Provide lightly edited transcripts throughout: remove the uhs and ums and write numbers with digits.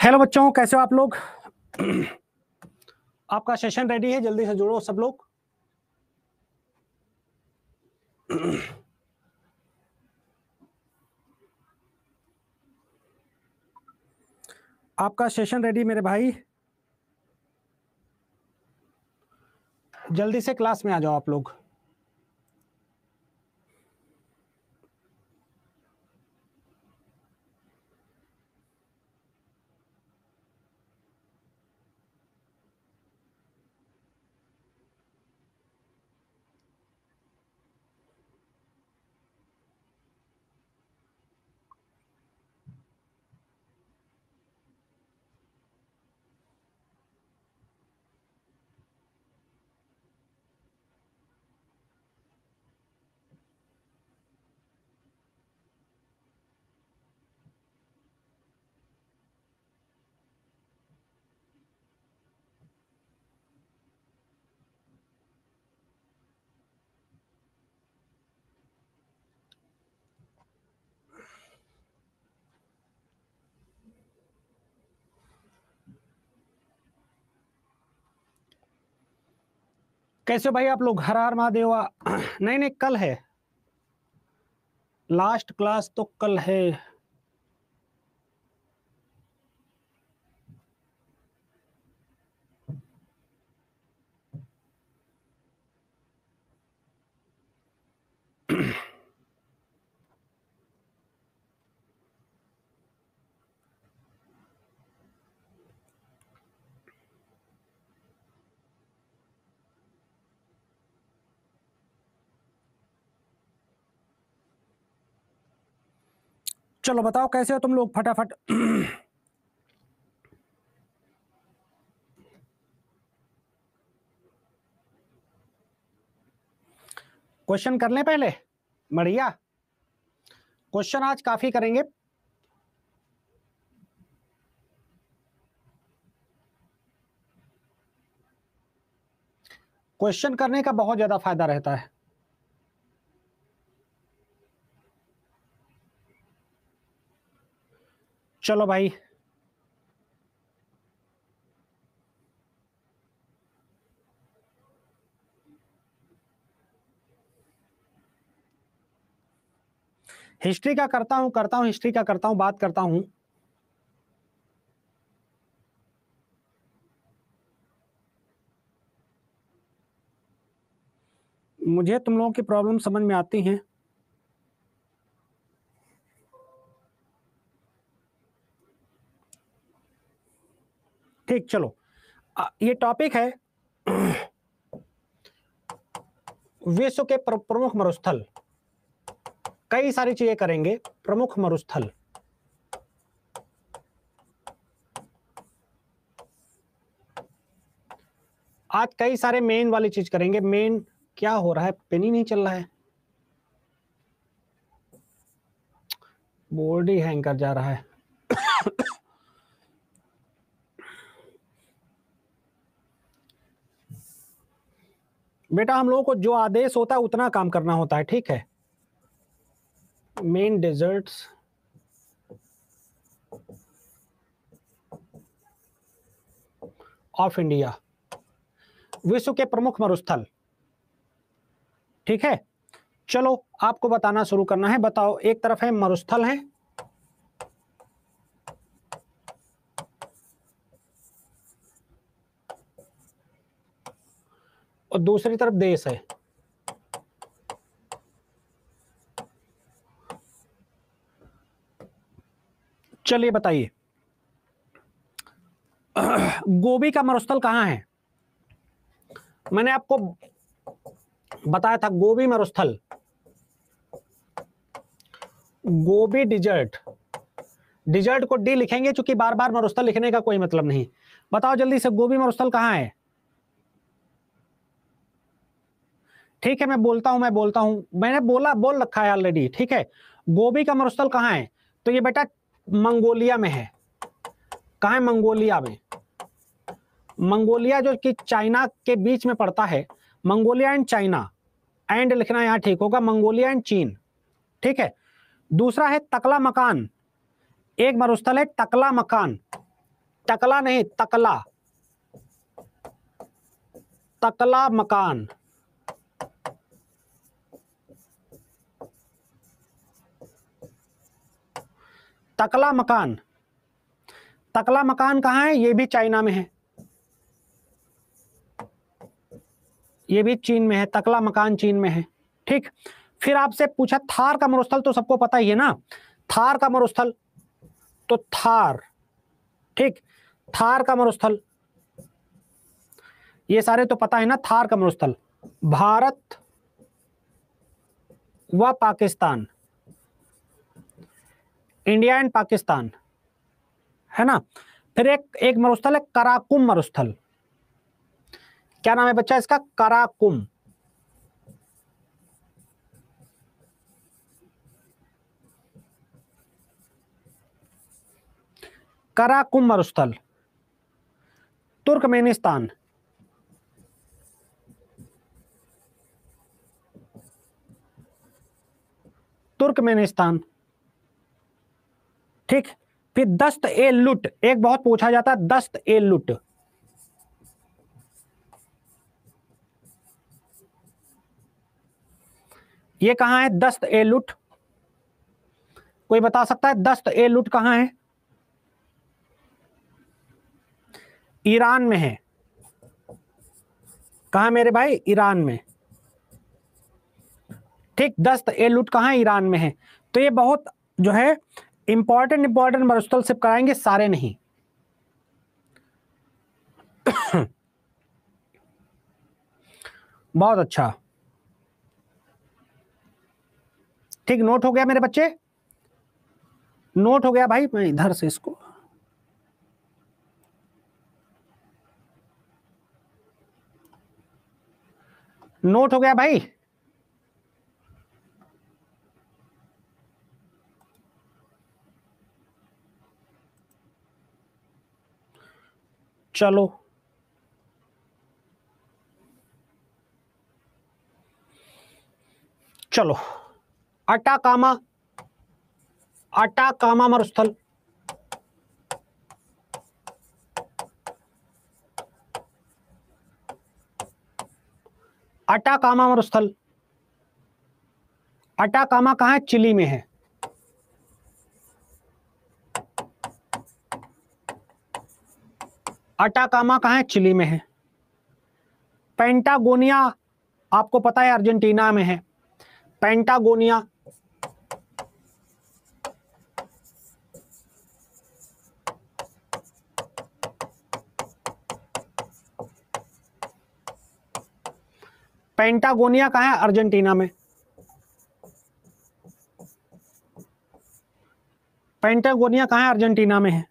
Hello बच्चों, कैसे हो आप लोग? आपका सेशन रेडी है, जल्दी से जुड़ो सब लोग। आपका सेशन रेडी मेरे भाई, जल्दी से क्लास में आ जाओ आप लोग। कैसे हो भाई आप लोग? हर हर महादेव। नहीं नहीं, कल है लास्ट क्लास, तो कल है। चलो बताओ कैसे हो तुम लोग, फटाफट। क्वेश्चन कर लें पहले। बढ़िया, क्वेश्चन आज काफी करेंगे। क्वेश्चन करने का बहुत ज्यादा फायदा रहता है। चलो भाई, हिस्ट्री का करता हूं, हिस्ट्री का करता हूं, बात करता हूं। मुझे तुम लोगों की प्रॉब्लम समझ में आती हैं। ठीक, चलो ये टॉपिक है विश्व के प्रमुख मरुस्थल। कई सारी चीजें करेंगे। प्रमुख मरुस्थल, आज कई सारे मेन वाली चीज करेंगे। मेन क्या हो रहा है, पेन ही नहीं चल रहा है, बोर्ड ही हैंग कर जा रहा है। बेटा हम लोगों को जो आदेश होता है उतना काम करना होता है, ठीक है। मेन डेजर्ट्स, ऑफ इंडिया, विश्व के प्रमुख मरुस्थल, ठीक है। चलो आपको बताना शुरू करना है। बताओ, एक तरफ है मरुस्थल है, और दूसरी तरफ देश है। चलिए बताइए, गोबी का मरुस्थल कहां है? मैंने आपको बताया था गोबी मरुस्थल, गोबी डिजर्ट। डिजर्ट को डी लिखेंगे क्योंकि बार बार मरुस्थल लिखने का कोई मतलब नहीं। बताओ जल्दी से, गोबी मरुस्थल कहां है? ठीक है, मैं बोलता हूं, मैंने बोल रखा है ऑलरेडी, ठीक है। गोबी का मरुस्थल कहां है? तो ये बेटा मंगोलिया में है। कहां है? मंगोलिया में। मंगोलिया जो कि चाइना के बीच में पड़ता है। मंगोलिया एंड चाइना, एंड लिखना यहां ठीक होगा, मंगोलिया एंड चीन, ठीक है। दूसरा है तकला मकान, एक मरुस्थल है टकला मकान, टकला नहीं, तकला, तकला मकान, तकला मकान। तकला मकान कहाँ है? ये भी चाइना में है, ये भी चीन में है, तकला मकान चीन में है। ठीक, फिर आपसे पूछा थार का मरुस्थल, तो सबको पता ही है ना, थार का मरुस्थल, तो थार, ठीक, थार का मरुस्थल, ये सारे तो पता है ना। थार का मरुस्थल भारत व पाकिस्तान, इंडिया एंड पाकिस्तान, है ना। फिर एक मरुस्थल है कराकुम मरुस्थल। क्या नाम है बच्चा इसका? कराकुम। कराकुम मरुस्थल, तुर्कमेनिस्तान, तुर्कमेनिस्तान। ठीक, फिर दस्त ए लुट, एक बहुत पूछा जाता है, दस्त ए लुट, ये कहां है? दस्त ए लुट, कोई बता सकता है दस्त ए लुट कहां है? ईरान में है। कहां मेरे भाई? ईरान में। ठीक, दस्त ए लुट कहां? ईरान में है। तो ये बहुत जो है इंपॉर्टेंट मरुस्थल सिर्फ कराएंगे, सारे नहीं। बहुत अच्छा, ठीक, नोट हो गया मेरे बच्चे, नोट हो गया भाई। मैं इधर से इसको, नोट हो गया भाई। चलो, चलो, अटाकामा, अटाकामा मरुस्थल, अटाकामा मरुस्थल, अटाकामा कहां है? चिली में है। अटाकामा कहां है? चिली में है। पेंटागोनिया आपको पता है अर्जेंटीना में है, पेंटागोनिया। पेंटागोनिया कहां है? अर्जेंटीना में। पेंटागोनिया कहां है? अर्जेंटीना में है।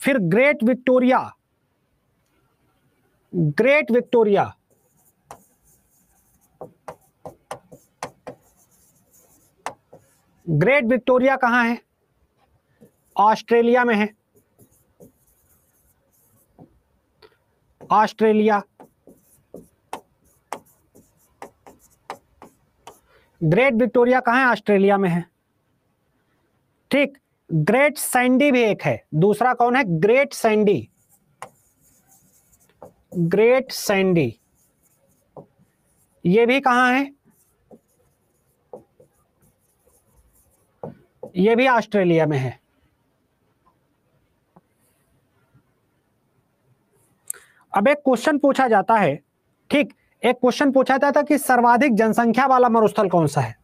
फिर great Victoria, great Victoria, great Victoria कहां है? ऑस्ट्रेलिया में है, ऑस्ट्रेलिया। ग्रेट विक्टोरिया कहां है? ऑस्ट्रेलिया में है। ठीक, ग्रेट सैंडी भी एक है, दूसरा कौन है? ग्रेट सैंडी, ग्रेट सैंडी, ये भी कहां है? ये भी ऑस्ट्रेलिया में है। अब एक क्वेश्चन पूछा जाता है, ठीक, एक क्वेश्चन पूछा जाता था कि सर्वाधिक जनसंख्या वाला मरुस्थल कौन सा है?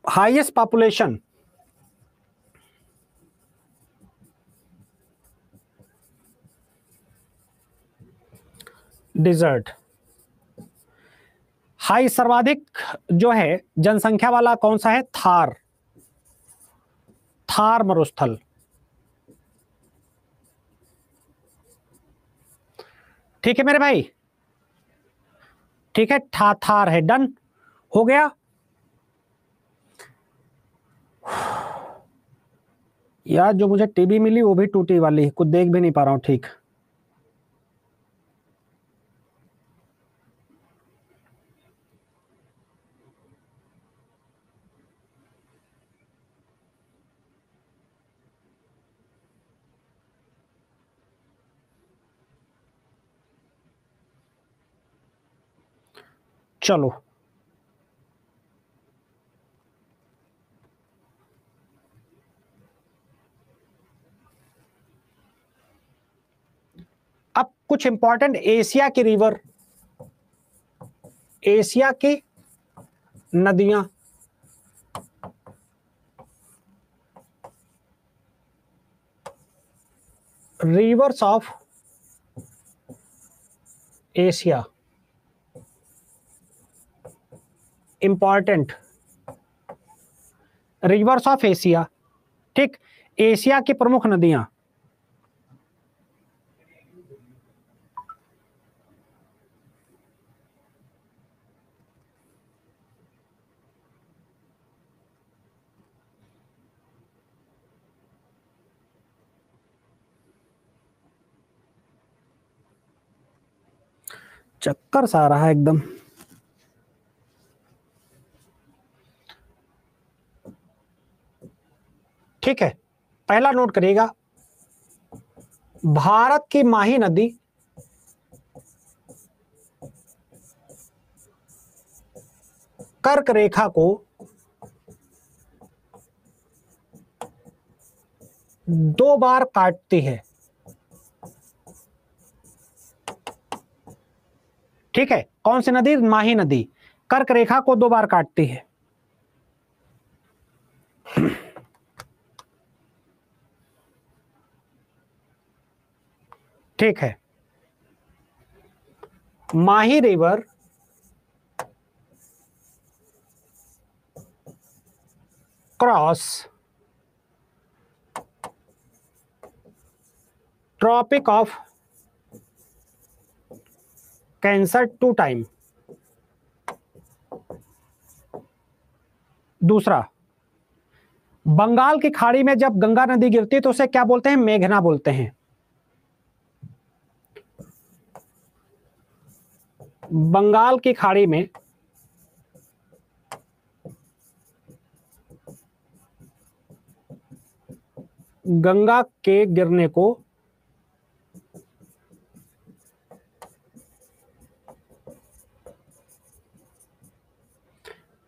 Highest population, dessert. हाई सर्वाधिक जो है जनसंख्या वाला कौन सा है? थार, थार मरुस्थल। ठीक है मेरे भाई, ठीक है, थार है, डन हो गया। यार जो मुझे टीबी मिली वो भी टूटी वाली, कुछ देख भी नहीं पा रहा हूँ ठीक। चलो अब कुछ इंपॉर्टेंट एशिया की रिवर, एशिया की नदियां, reverse of Asia, important rivers of Asia. ठीक, एशिया की प्रमुख नदियां। चक्कर सा आ रहा है एकदम। ठीक है, पहला नोट करिएगा, भारत की माही नदी कर्क रेखा को दो बार काटती है। ठीक है, कौन सी नदी? माही नदी कर्क रेखा को दो बार काटती है। ठीक है, Mahi river cross Tropic of Cancer two time. दूसरा, बंगाल की खाड़ी में जब गंगा नदी गिरती है तो उसे क्या बोलते हैं? मेघना बोलते हैं। बंगाल की खाड़ी में गंगा के गिरने को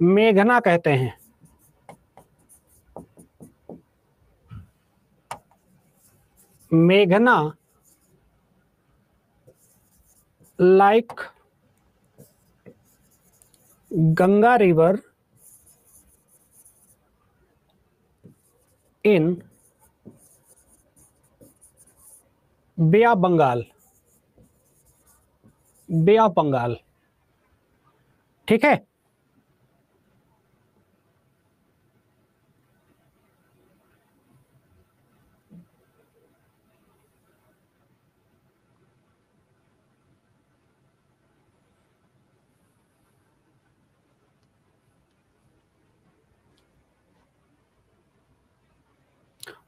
मेघना कहते हैं। मेघना like Ganga river in Bay of Bengal, Bay of Bengal. ठीक है,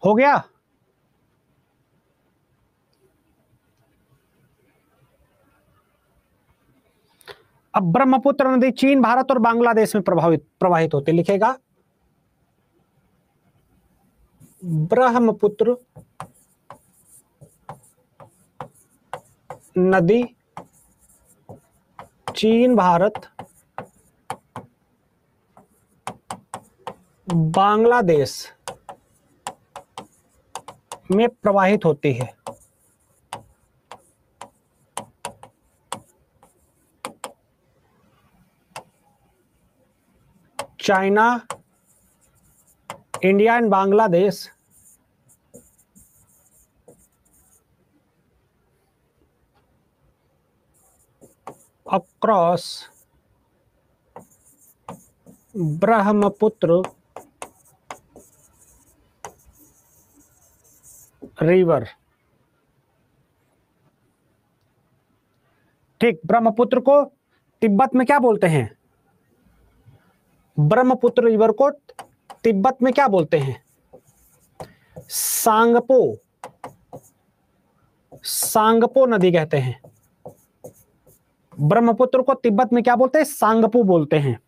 हो गया। अब ब्रह्मपुत्र नदी चीन, भारत और बांग्लादेश में प्रवाहित होती, लिखेगा ब्रह्मपुत्र नदी चीन, भारत, बांग्लादेश में प्रवाहित होती है। China, India and Bangladesh across Brahmaputra river. ठीक, ब्रह्मपुत्र को तिब्बत में क्या बोलते हैं? ब्रह्मपुत्र रिवर को तिब्बत में क्या बोलते हैं? सांगपो, सांगपो नदी कहते हैं। ब्रह्मपुत्र को तिब्बत में क्या बोलते हैं? सांगपो बोलते हैं।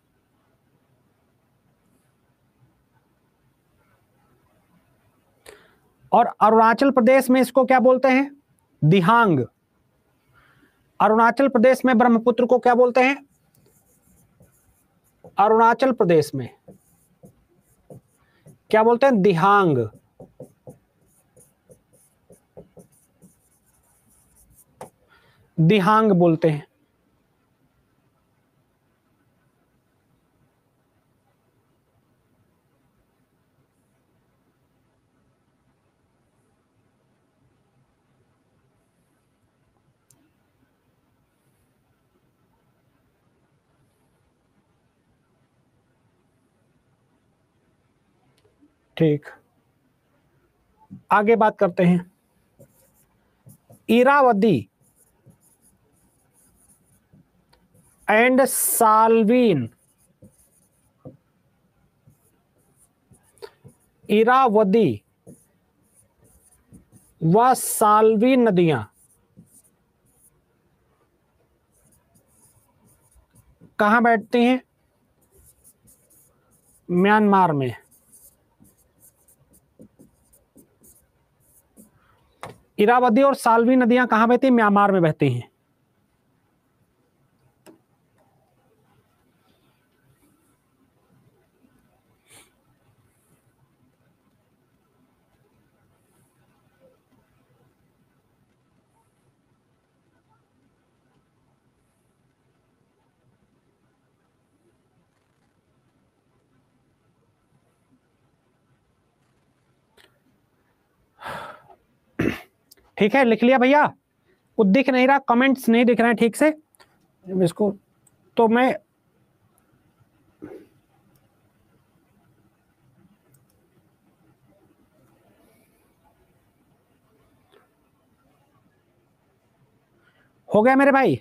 और अरुणाचल प्रदेश में इसको क्या बोलते हैं? दिहांग। अरुणाचल प्रदेश में ब्रह्मपुत्र को क्या बोलते हैं? अरुणाचल प्रदेश में क्या बोलते हैं? दिहांग। दिहांग बोलते हैं। ठीक, आगे बात करते हैं। इरावदी एंड साल्वीन, इरावदी व साल्वीन नदियां कहां बैठती हैं? म्यांमार में। इरावदी और साल्वी नदियां कहां बहती हैं? म्यांमार में बहती हैं। ठीक है, लिख लिया भैया? कुछ दिख नहीं रहा, कमेंट्स नहीं दिख रहे हैं ठीक से इसको, तो मैं हो गया मेरे भाई?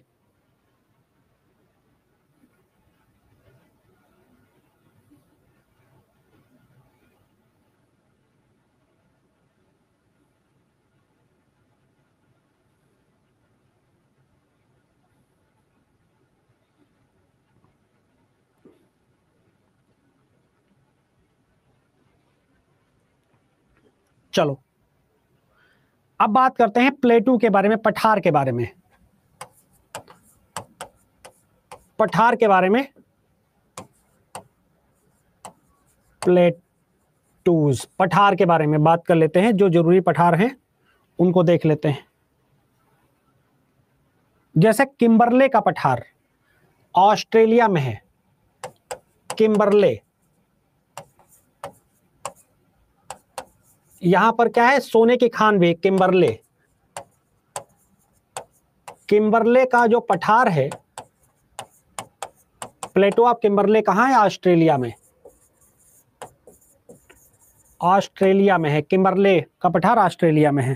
चलो अब बात करते हैं प्लेटू के बारे में, पठार के बारे में। पठार के बारे में, प्लेटूज, पठार के बारे में बात कर लेते हैं। जो जरूरी पठार हैं उनको देख लेते हैं। जैसे किम्बरले का पठार ऑस्ट्रेलिया में है। किम्बरले, यहां पर क्या है? सोने की खान भी। किम्बरले, किम्बरले का जो पठार है, प्लेटो ऑफ किम्बरले कहां है? ऑस्ट्रेलिया में। ऑस्ट्रेलिया में है, किम्बरले का पठार ऑस्ट्रेलिया में है।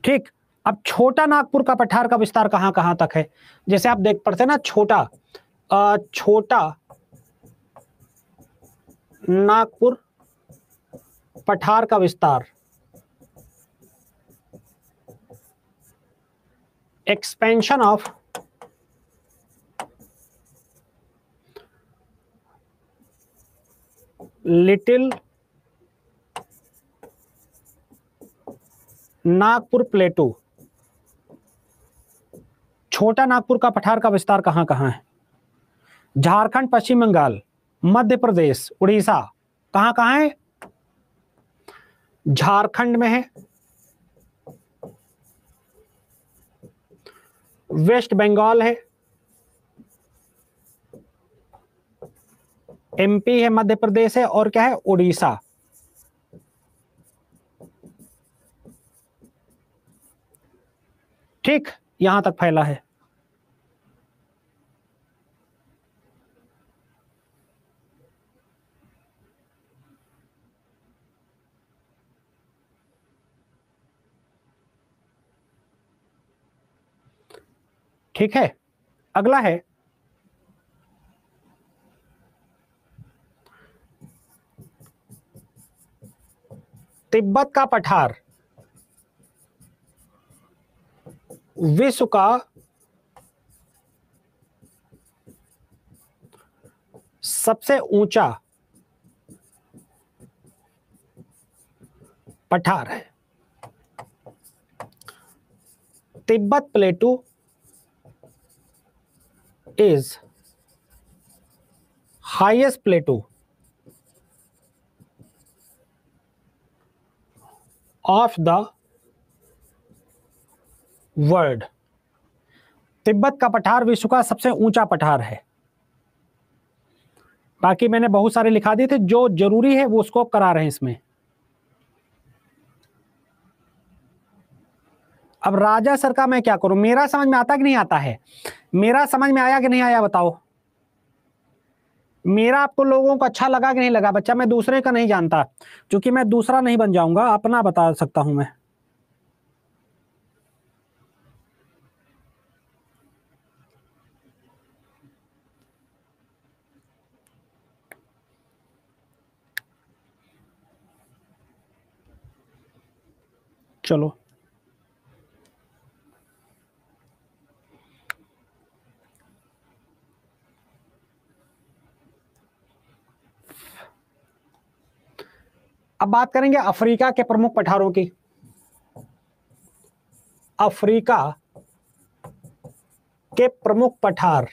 ठीक, अब छोटा नागपुर का पठार का विस्तार कहां कहां तक है? जैसे आप देख पढ़ते ना, छोटा छोटा नागपुर पठार का विस्तार, एक्सपेंशन ऑफ लिटिल नागपुर प्लेटू। छोटा नागपुर का पठार का विस्तार कहां कहां है? झारखंड, पश्चिम बंगाल, मध्य प्रदेश, उड़ीसा। कहां कहां है? झारखंड में है, वेस्ट बंगाल है, एमपी है, मध्य प्रदेश है, और क्या है? उड़ीसा। ठीक, यहां तक फैला है। ठीक है, अगला है तिब्बत का पठार विश्व का सबसे ऊंचा पठार है। Tibet प्लेटू is highest plateau of the world। Tibet का पठार विश्व का सबसे ऊंचा पठार है। बाकी मैंने बहुत सारे लिखा दिए थे, जो जरूरी है वो उसको करा रहे हैं इसमें। अब राजा सर का मैं क्या करूं, मेरा समझ में आता कि नहीं आता है? मेरा समझ में आया कि नहीं आया बताओ? मेरा आपको लोगों को अच्छा लगा कि नहीं लगा? बच्चा मैं दूसरे का नहीं जानता, क्योंकि मैं दूसरा नहीं बन जाऊंगा, अपना बता सकता हूं मैं। चलो अब बात करेंगे अफ्रीका के प्रमुख पठारों की। अफ्रीका के प्रमुख पठार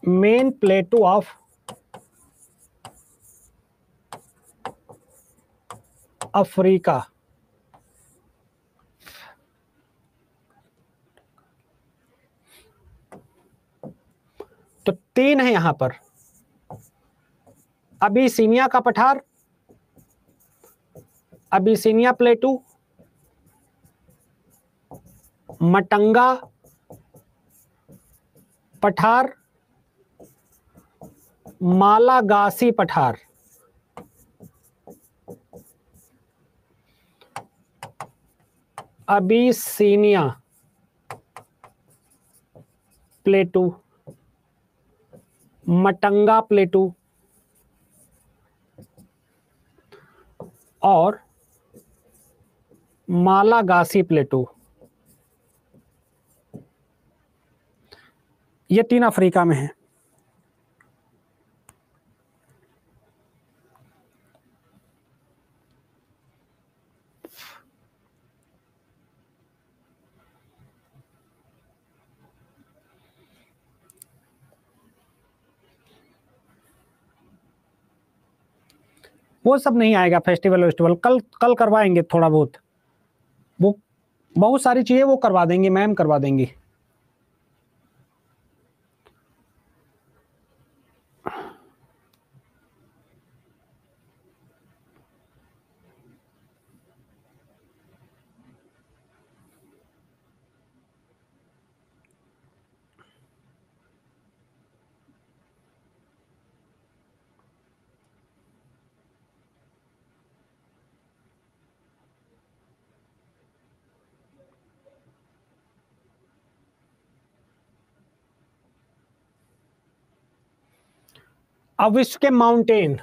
मेन प्लेटू ऑफ अफ्रीका। तो तीन है यहां पर, अबिसिनिया का पठार, अबिसिनिया प्लेटू, मटंगा पठार, मालागासी पठार। अबिसिनिया प्लेटू, मटंगा प्लेटू और मालागासी प्लेटू, ये तीन अफ्रीका में हैं। वो सब नहीं आएगा, फेस्टिवल वेस्टिवल कल कल करवाएंगे थोड़ा बहुत, वो बहुत सारी चीजें वो करवा देंगे, मैम करवा देंगी। अब विश्व के माउंटेन,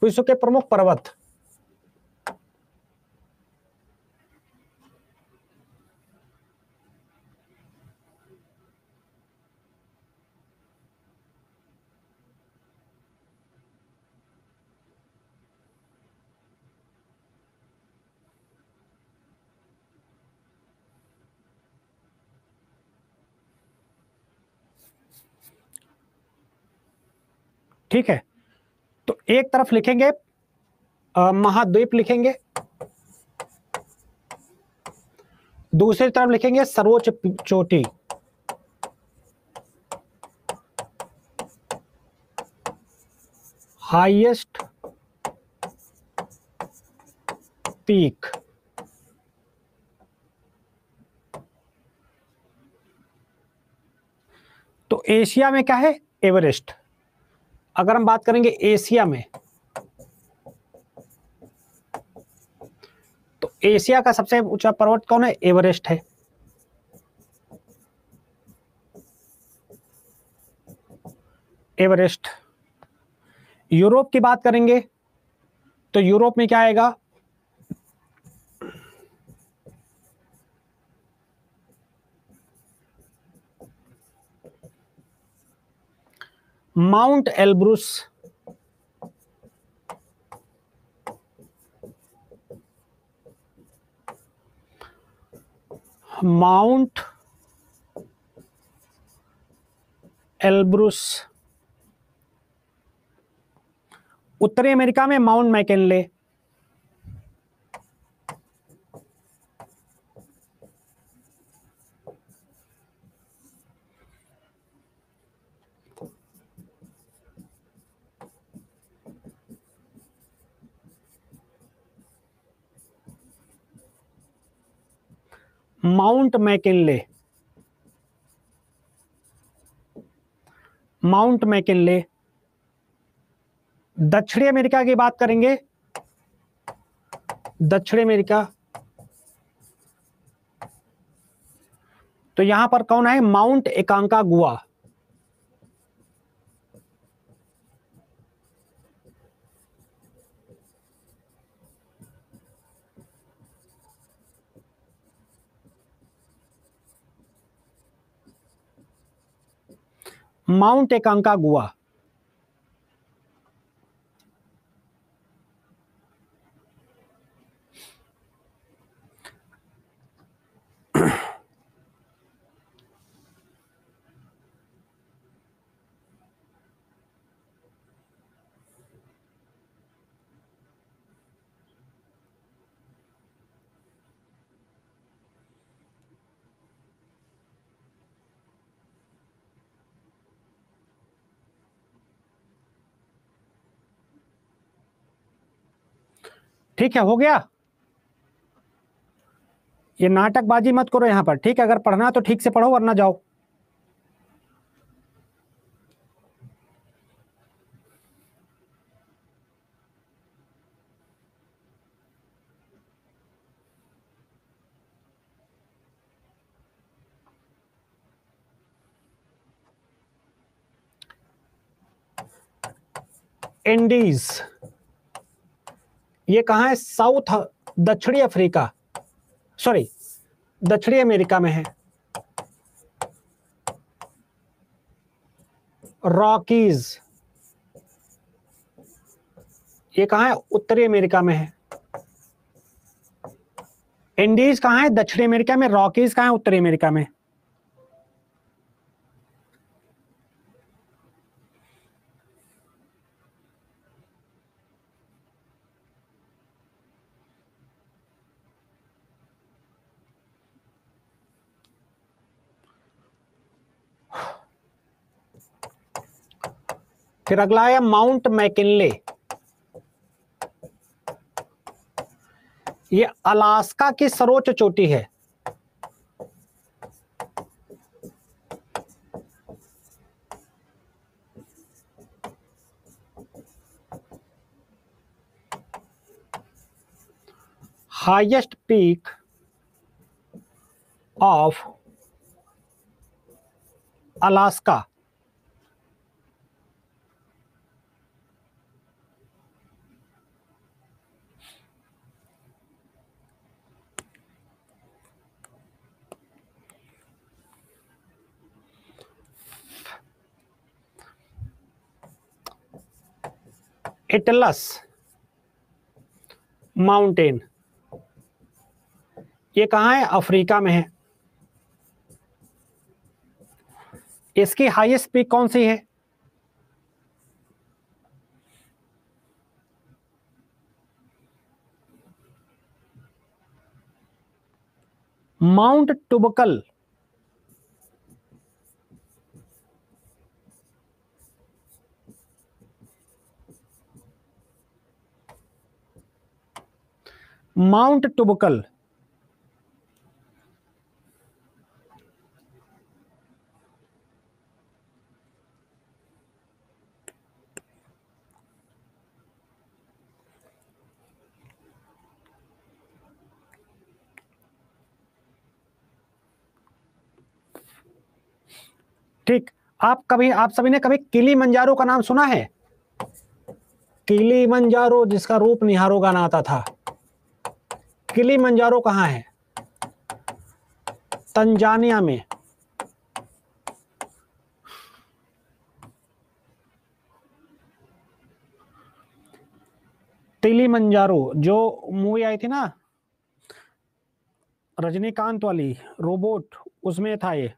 विश्व के प्रमुख पर्वत, ठीक है। तो एक तरफ लिखेंगे महाद्वीप लिखेंगे, दूसरी तरफ लिखेंगे सर्वोच्च चोटी, हाईएस्ट पीक। तो एशिया में क्या है? एवरेस्ट। अगर हम बात करेंगे एशिया में, तो एशिया का सबसे ऊंचा पर्वत कौन है? एवरेस्ट है। एवरेस्ट। यूरोप की बात करेंगे तो यूरोप में क्या आएगा? Mount Elbrus. Mount Elbrus. उत्तरी अमेरिका में mount McKinley. Mount McKinley. Mount McKinley. दक्षिणी अमेरिका की बात करेंगे, दक्षिणी अमेरिका, तो यहां पर कौन है? माउंट एकांकागुआ। माउंट एकांकागुआ। ठीक है, हो गया। ये नाटकबाजी मत करो यहां पर, ठीक है? अगर पढ़ना तो ठीक से पढ़ो, वरना जाओ। इंडीज, ये कहां है? साउथ, दक्षिणी अफ्रीका, सॉरी, दक्षिणी अमेरिका में है। रॉकीज, ये कहां है? उत्तरी अमेरिका में है। इंडीज कहां है? दक्षिणी अमेरिका में। रॉकीज कहां है? उत्तरी अमेरिका में। फिर अगला है माउंट मैकिनले। ये अलास्का की सर्वोच्च चोटी है। Highest peak of Alaska. Atlas mountain, ये कहां है? अफ्रीका में है। इसकी हाईएस्ट पीक कौन सी है? माउंट टुबकल। माउंट टुबकल। ठीक, आप सभी ने कभी किलीमंजारो का नाम सुना है? किलीमंजारो, जिसका रूप निहारो गाना आता था। किलीमंजारो कहाँ है? तंजानिया में। किलीमंजारो जो मूवी आई थी ना रजनीकांत वाली, रोबोट, उसमें था ये।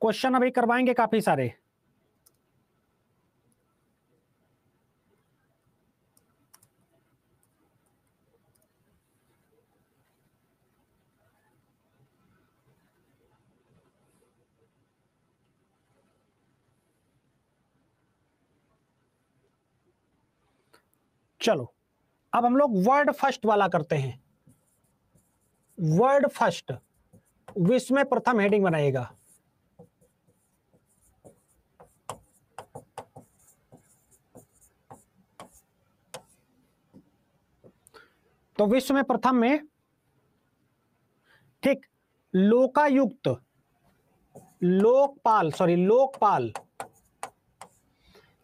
क्वेश्चन अभी करवाएंगे काफी सारे। चलो अब हम लोग वर्ल्ड फर्स्ट वाला करते हैं। वर्ल्ड फर्स्ट, विश्व में प्रथम हेडिंग बनाइएगा। तो विश्व में प्रथम में, ठीक, लोकायुक्त, लोकपाल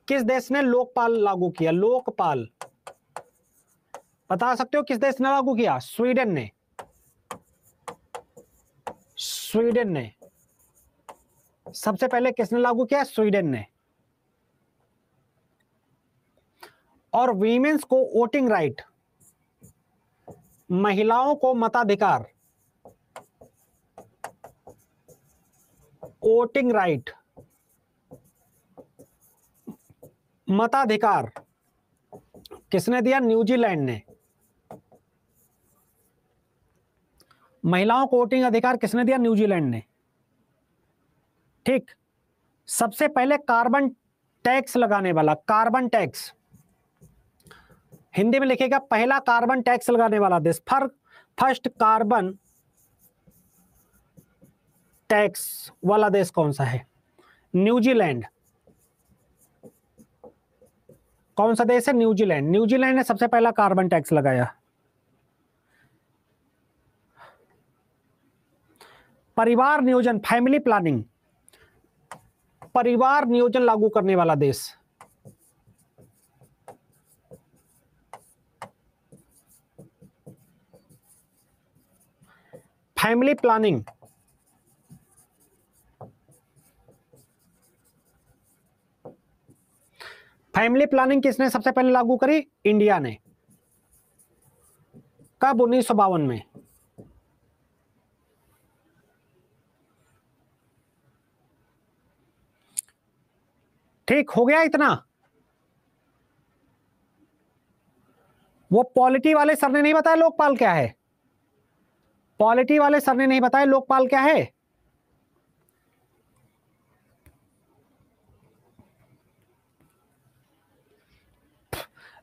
किस देश ने लोकपाल लागू किया? लोकपाल बता सकते हो किस देश ने लागू किया? स्वीडन ने। स्वीडन ने सबसे पहले किसने लागू किया? स्वीडन ने। और वीमेंस को वोटिंग राइट, महिलाओं को मताधिकार, वोटिंग राइट, मताधिकार किसने दिया? न्यूजीलैंड ने। महिलाओं को वोटिंग अधिकार किसने दिया? न्यूजीलैंड ने। ठीक, सबसे पहले कार्बन टैक्स लगाने वाला, कार्बन टैक्स हिंदी में लिखेगा पहला कार्बन टैक्स लगाने वाला देश, फर्स्ट कार्बन टैक्स वाला देश कौन सा है? न्यूजीलैंड। कौन सा देश है? न्यूजीलैंड। न्यूजीलैंड ने सबसे पहला कार्बन टैक्स लगाया। परिवार नियोजन, फैमिली प्लानिंग, परिवार नियोजन लागू करने वाला देश, फैमिली प्लानिंग, फैमिली प्लानिंग किसने सबसे पहले लागू करी? इंडिया ने। कब? 1952 में। ठीक हो गया इतना? वो पॉलिटी वाले सर ने नहीं बताया लोकपाल क्या है? पॉलिटी वाले सर ने नहीं बताया लोकपाल क्या है?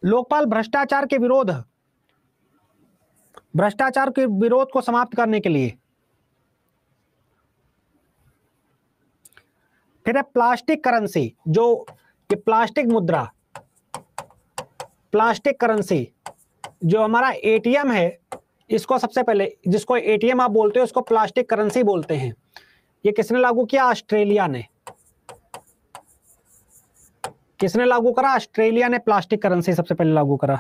लोकपाल भ्रष्टाचार के विरोध को समाप्त करने के लिए। फिर है प्लास्टिक करेंसी, जो ये प्लास्टिक मुद्रा, प्लास्टिक करेंसी जो हमारा एटीएम है, इसको सबसे पहले, जिसको एटीएम आप बोलते हो उसको प्लास्टिक करेंसी बोलते हैं। ये किसने लागू किया? ऑस्ट्रेलिया ने। किसने लागू करा? ऑस्ट्रेलिया ने प्लास्टिक करेंसी सबसे पहले लागू करा।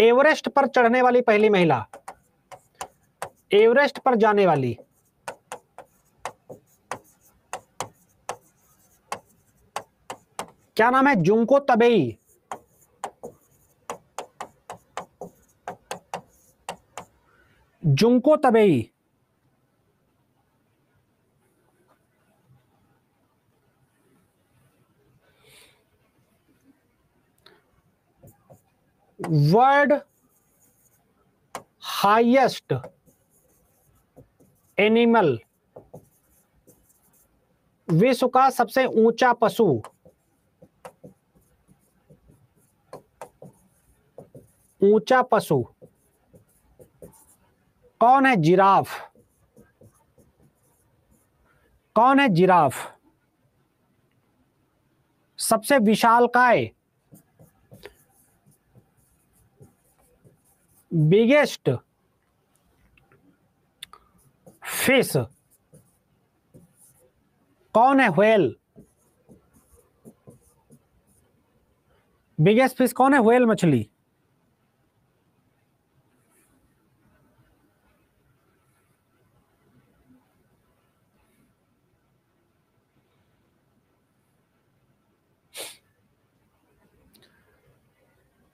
एवरेस्ट पर चढ़ने वाली पहली महिला, एवरेस्ट पर जाने वाली, क्या नाम है? Junko Tabei. Junko Tabei. World highest animal, विश्व का सबसे ऊंचा पशु, ऊंचा पशु कौन है? जिराफ। कौन है? जिराफ। सबसे विशालकाय, बिगेस्ट फिश कौन है? व्हेल। बिगेस्ट फिश कौन है? व्हेल मछली।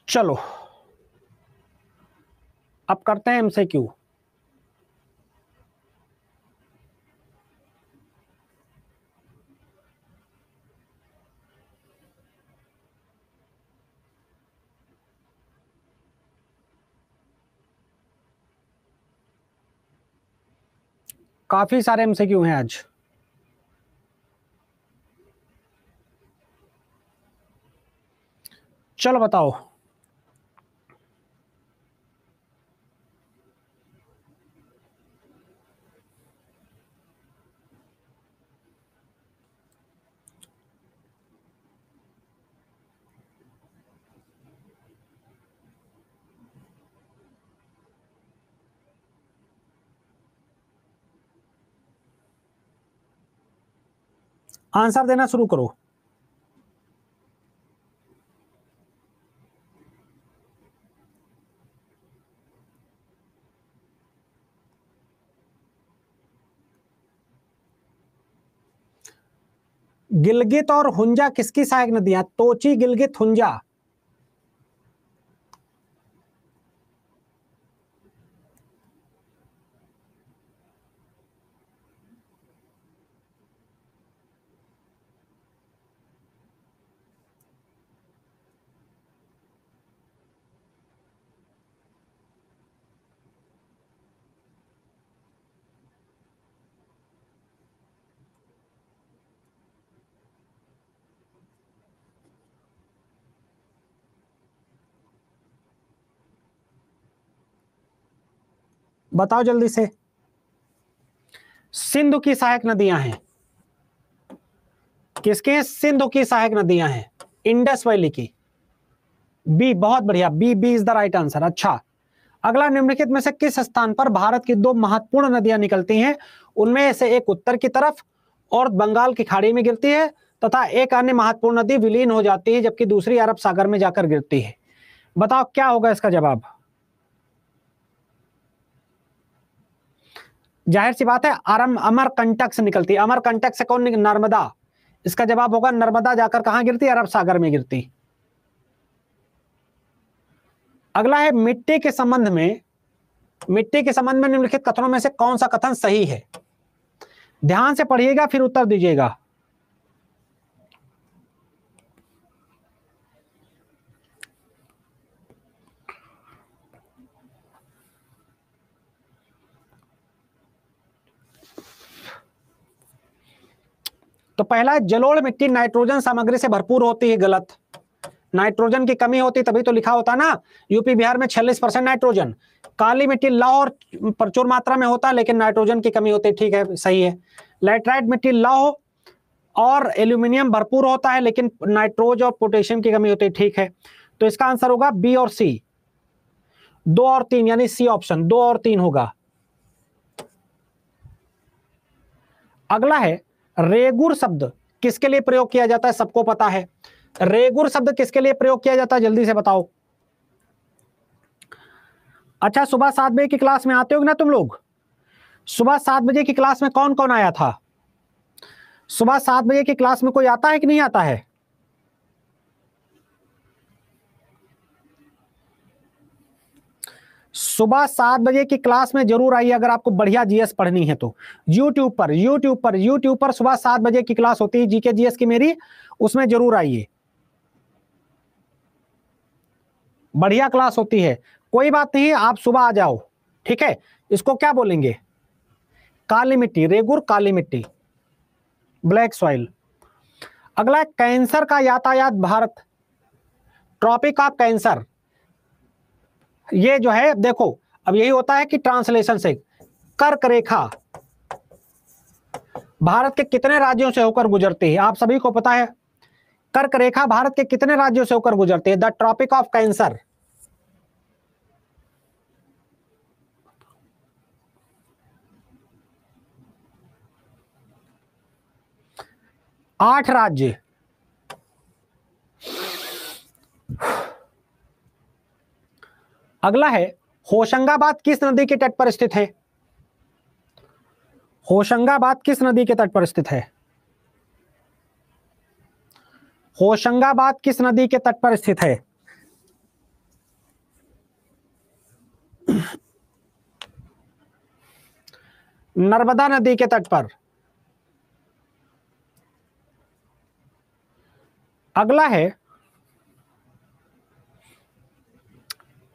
चलो अब करते हैं एमसीक्यू। काफी सारे एमसीक्यू हैं आज। चलो बताओ। आंसर देना शुरू करो। गिलगित और हुंजा किसकी सहायक नदियां? तोची, गिलगित, हुंजा। बताओ जल्दी से। सिंधु की सहायक नदियां हैं। किसके? सिंधु की सहायक नदियां हैं, इंडस वैली की। बी, बहुत बढ़िया, B, B is the right answer. अच्छा, अगला, निम्नलिखित में से किस स्थान पर भारत की दो महत्वपूर्ण नदियां निकलती हैं? उनमें से एक उत्तर की तरफ और बंगाल की खाड़ी में गिरती है, तथा एक अन्य महत्वपूर्ण नदी विलीन हो जाती है जबकि दूसरी अरब सागर में जाकर गिरती है। बताओ क्या होगा इसका जवाब? जाहिर सी बात है, अमरकंटक से निकलती है। अमरकंटक से कौन? नर्मदा। इसका जवाब होगा नर्मदा जाकर कहां गिरती? अरब सागर में गिरती। अगला है, मिट्टी के संबंध में निम्नलिखित कथनों में से कौन सा कथन सही है? ध्यान से पढ़िएगा फिर उत्तर दीजिएगा। तो पहला है, जलोढ़ मिट्टी नाइट्रोजन सामग्री से भरपूर होती है। गलत। नाइट्रोजन की कमी होती तभी तो लिखा होता ना, यूपी बिहार में 46% नाइट्रोजन। काली मिट्टी लौह और प्रचुर मात्रा में होता है लेकिन नाइट्रोजन की कमी होती है। ठीक है, सही है। लैटराइट मिट्टी लौह और एल्यूमिनियम भरपूर होता है लेकिन नाइट्रोज और पोटेशियम की कमी होती है। ठीक है, तो इसका आंसर होगा बी और सी, 2 और 3, यानी सी ऑप्शन 2 और 3 होगा। अगला है, रेगुर शब्द किसके लिए प्रयोग किया जाता है? सबको पता है। रेगुर शब्द किसके लिए प्रयोग किया जाता है? जल्दी से बताओ। अच्छा, सुबह 7 बजे की क्लास में आते हो ना तुम लोग? सुबह 7 बजे की क्लास में कौन कौन आया था? सुबह 7 बजे की क्लास में कोई आता है कि नहीं आता है? सुबह 7 बजे की क्लास में जरूर आइए अगर आपको बढ़िया जीएस पढ़नी है तो। यूट्यूब पर सुबह 7 बजे की क्लास होती है जीके जीएस की मेरी, उसमें जरूर आइए, बढ़िया क्लास होती है। कोई बात नहीं, आप सुबह आ जाओ, ठीक है। इसको क्या बोलेंगे? काली मिट्टी, रेगुर काली मिट्टी, ब्लैक सॉइल। अगला कैंसर का यातायात भारत, ट्रॉपिक ऑफ कैंसर। ये जो है देखो, अब यही होता है कि ट्रांसलेशन से, कर्क रेखा भारत के कितने राज्यों से होकर गुजरती है? आप सभी को पता है कर्क रेखा भारत के कितने राज्यों से होकर गुजरती है? The Tropic of Cancer. आठ राज्य। अगला है होशंगाबाद किस नदी के तट पर स्थित है? होशंगाबाद किस नदी के तट पर स्थित है? होशंगाबाद किस नदी के तट पर स्थित है? नर्मदा नदी के तट पर। अगला है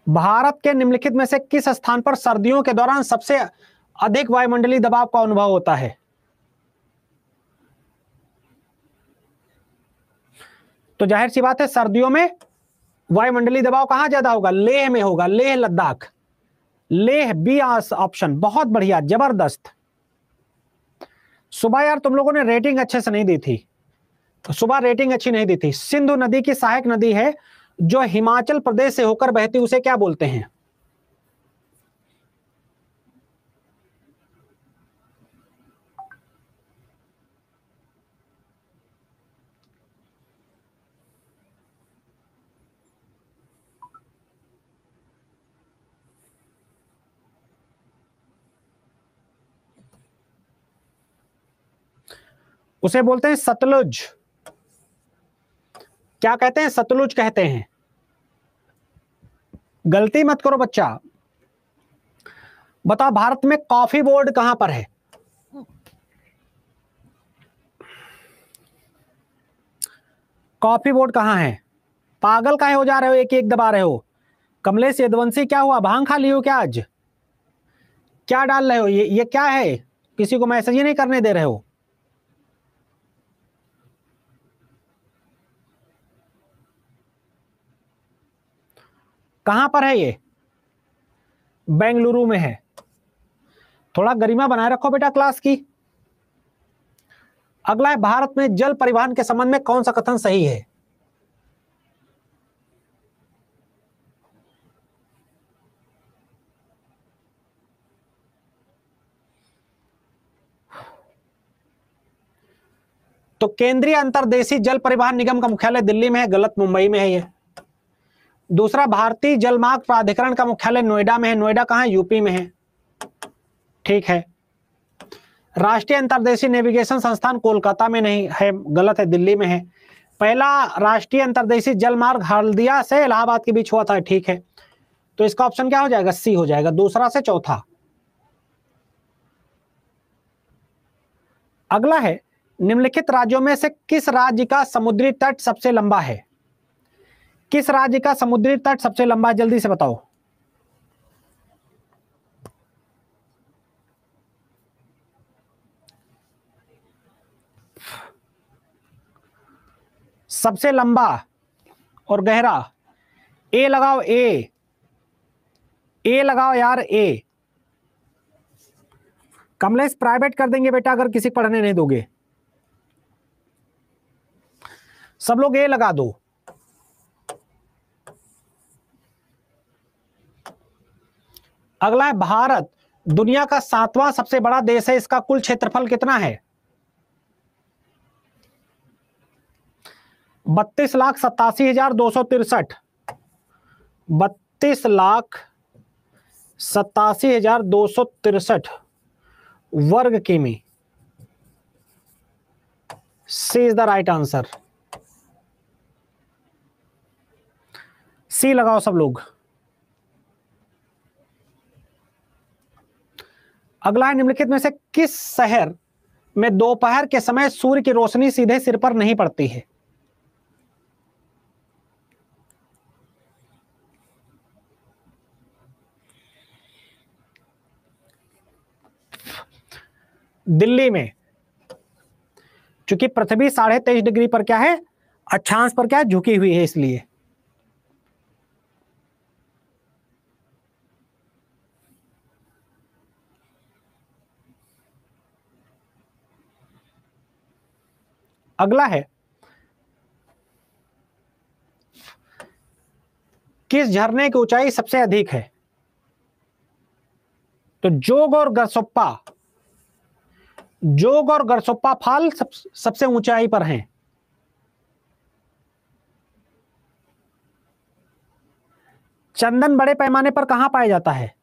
भारत के निम्नलिखित में से किस स्थान पर सर्दियों के दौरान सबसे अधिक वायुमंडलीय दबाव का अनुभव होता है? तो जाहिर सी बात है सर्दियों में वायुमंडलीय दबाव कहां ज्यादा होगा? लेह में होगा, लेह लद्दाख। लेह बी ऑप्शन, बहुत बढ़िया, जबरदस्त। सुबह यार तुम लोगों ने रेटिंग अच्छे से नहीं दी थी, सुबह रेटिंग अच्छी नहीं दी थी। सिंधु नदी की सहायक नदी है जो हिमाचल प्रदेश से होकर बहती, उसे क्या बोलते हैं? उसे बोलते हैं सतलुज। क्या कहते हैं? सतलुज कहते हैं। गलती मत करो बच्चा। बताओ भारत में कॉफी बोर्ड कहां पर है? कॉफी बोर्ड कहां है? पागल काहे हो जा रहे हो, एक एक दबा रहे हो? कमलेश यदवंशी क्या हुआ, भांग खा लियो क्या आज? क्या डाल रहे हो? ये क्या है? किसी को मैसेज ही नहीं करने दे रहे हो। कहां पर है ये? बेंगलुरु में है। थोड़ा गरिमा बनाए रखो बेटा क्लास की। अगला है भारत में जल परिवहन के संबंध में कौन सा कथन सही है? तो केंद्रीय अंतर्देशीय जल परिवहन निगम का मुख्यालय दिल्ली में है, गलत, मुंबई में है ये। दूसरा, भारतीय जलमार्ग प्राधिकरण का मुख्यालय नोएडा में है। नोएडा कहां है? यूपी में है, ठीक है। राष्ट्रीय अंतर्देशीय नेविगेशन संस्थान कोलकाता में नहीं है, गलत है, दिल्ली में है। पहला राष्ट्रीय अंतर्देशीय जलमार्ग हल्दिया से इलाहाबाद के बीच हुआ था, ठीक है। तो इसका ऑप्शन क्या हो जाएगा? सी हो जाएगा, दूसरा से चौथा। अगला है निम्नलिखित राज्यों में से किस राज्य का समुद्री तट सबसे लंबा है? किस राज्य का समुद्री तट सबसे लंबा है? जल्दी से बताओ। सबसे लंबा और गहरा, ए लगाओ, ए लगाओ यार, ए। कमलेश प्राइवेट कर देंगे बेटा अगर किसी पढ़ने नहीं दोगे। सब लोग ए लगा दो। अगला है भारत दुनिया का 7वां सबसे बड़ा देश है, इसका कुल क्षेत्रफल कितना है? 32,87,263। 32,87,263 87,263 वर्ग किमी। सी इज द राइट आंसर। सी लगाओ सब लोग। अगला है, निम्नलिखित में से किस शहर में दोपहर के समय सूर्य की रोशनी सीधे सिर पर नहीं पड़ती है? दिल्ली में, क्योंकि पृथ्वी 23.5 डिग्री पर क्या है, अक्षांश पर क्या है, झुकी हुई है, इसलिए। अगला है, किस झरने की ऊंचाई सबसे अधिक है? तो जोग और गरसोप्पा फाल सबसे ऊंचाई पर हैं। चंदन बड़े पैमाने पर कहां पाया जाता है?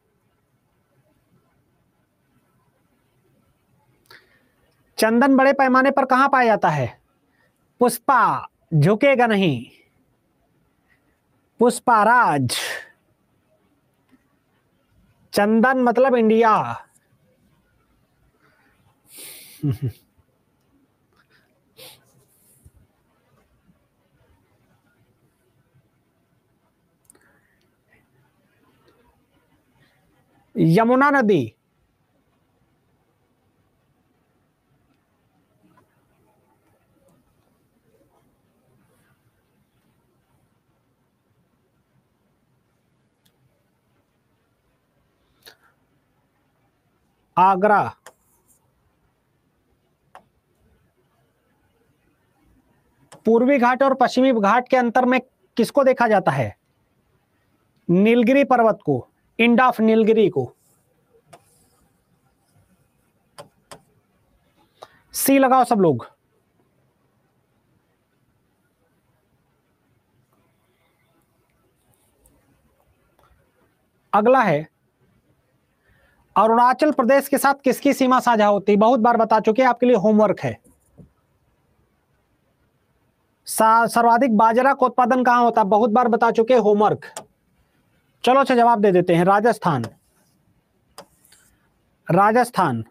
चंदन बड़े पैमाने पर कहां पाया जाता है? पुष्पा, झुकेगा नहीं। पुष्पाराज। चंदन मतलब इंडिया। यमुना नदी। आगरा। पूर्वी घाट और पश्चिमी घाट के अंतर में किसको देखा जाता है? नीलगिरी पर्वत को, इंड ऑफ नीलगिरी को। सी लगाओ सब लोग। अगला है, अरुणाचल प्रदेश के साथ किसकी सीमा साझा होती है? बहुत बार बता चुके हैं, आपके लिए होमवर्क है। सर्वाधिक बाजरा का उत्पादन कहां होता है? बहुत बार बता चुके हैं, होमवर्क। चलो अच्छा जवाब दे देते हैं। राजस्थान। राजस्थान।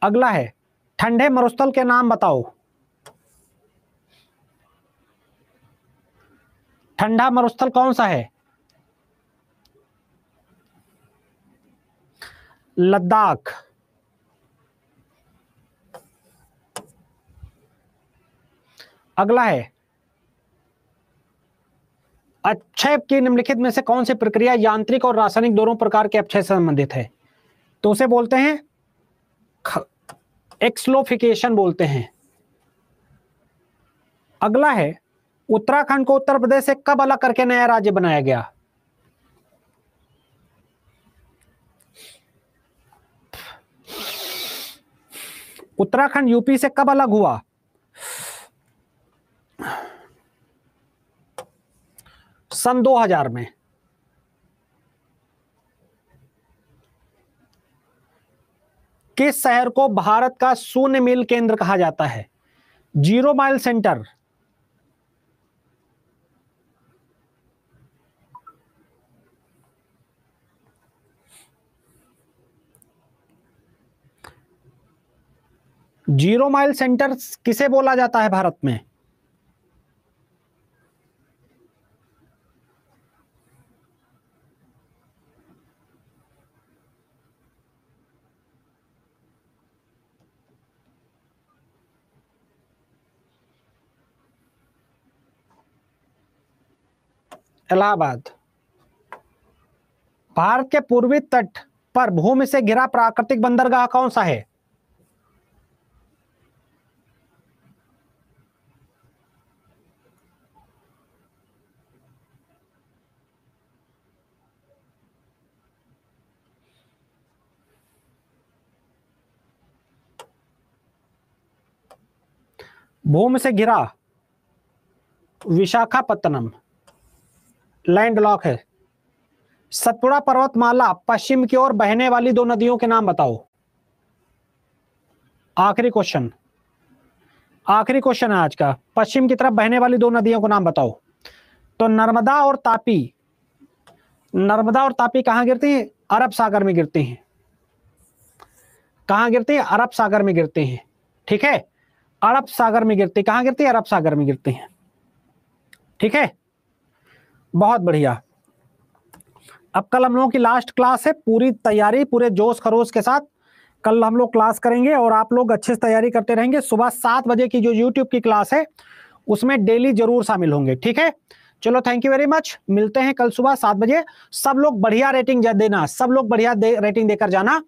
अगला है, ठंडे मरुस्थल के नाम बताओ। ठंडा मरुस्थल कौन सा है? लद्दाख। अगला है, अक्षय की निम्नलिखित में से कौन सी प्रक्रिया यांत्रिक और रासायनिक दोनों प्रकार के अक्षय से संबंधित है? तो उसे बोलते हैं एक्सलोफिकेशन बोलते हैं। अगला है, उत्तराखंड को उत्तर प्रदेश से कब अलग करके नया राज्य बनाया गया? उत्तराखंड यूपी से कब अलग हुआ? सन 2000 में। किस शहर को भारत का शून्य मील केंद्र कहा जाता है? Zero mile centre. Zero mile centre किसे बोला जाता है भारत में? इलाहाबाद। भारत के पूर्वी तट पर भूमि से घिरा प्राकृतिक बंदरगाह कौन सा है? भूमि से घिरा, विशाखापत्तनम। लैंडलॉक है। सतपुड़ा पर्वतमाला पश्चिम की ओर बहने वाली दो नदियों के नाम बताओ। आखिरी क्वेश्चन है आज का। पश्चिम की तरफ बहने वाली दो नदियों को नाम बताओ। तो नर्मदा और तापी कहां गिरती हैं? अरब सागर में गिरती हैं। कहां गिरती है? अरब सागर में गिरती हैं। ठीक है, अरब सागर में गिरती। कहां गिरती है? अरब सागर में गिरती हैं। ठीक है, बहुत बढ़िया। अब कल हम लोगों की लास्ट क्लास है, पूरी तैयारी पूरे जोश खरोश के साथ कल हम लोग क्लास करेंगे और आप लोग अच्छे से तैयारी करते रहेंगे। सुबह 7 बजे की जो YouTube की क्लास है उसमें डेली जरूर शामिल होंगे। ठीक है, चलो थैंक यू वेरी मच, मिलते हैं कल सुबह 7 बजे। सब लोग बढ़िया रेटिंग देना, सब लोग बढ़िया रेटिंग देकर जाना।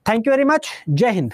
थैंक यू वेरी मच, जय हिंद।